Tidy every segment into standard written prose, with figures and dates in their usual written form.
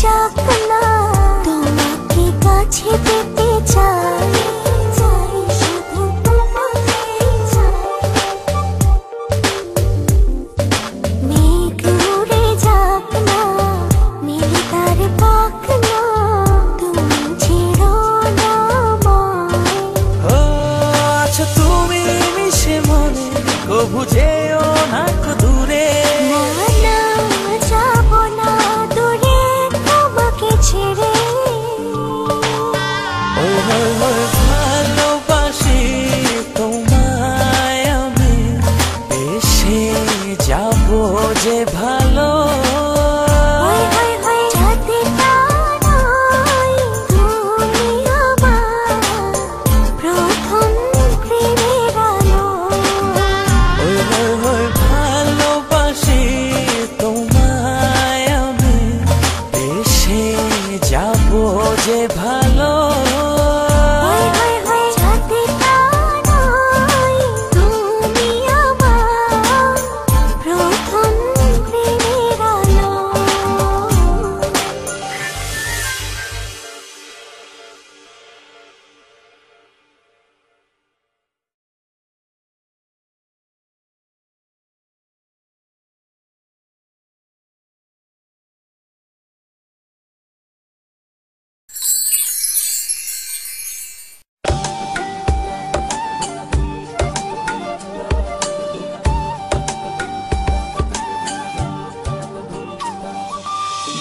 যাক না, তোমাকে কাছে পেতে চাই, শুধু তোমাকে চাই। মেঘ উড়ে যাক না, নীল তার পাক না, তুমি ছেড়ো না আমায়। ও আচ্ছা তুমি মিশে মনে কবু যেও না দূরে, যাব না দূরে তোমাকে ছেড়ে। ভালোবাসি তোমায় আমি, এসে যাব যে ভালো। যে ভালো তুমি আমার প্রথম প্রেমের আলো।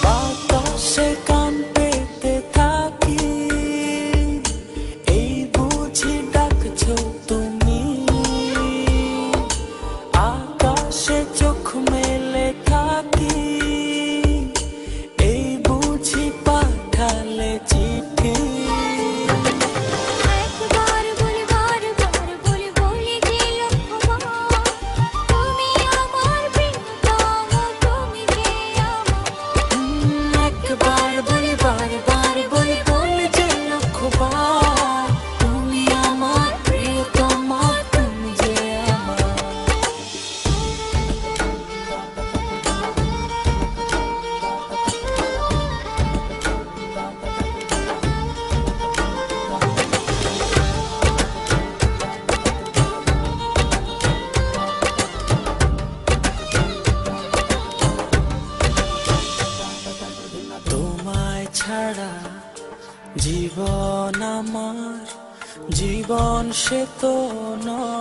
বাতাসে কান পেতে থাকি, এই বুঝি ডাকছো তুমি। আকাশে চোখ মেলে থাকি, এই বুঝি পাঠালে চিঠি। ছাড়া জীবন আমার জীবন সে তো নয়।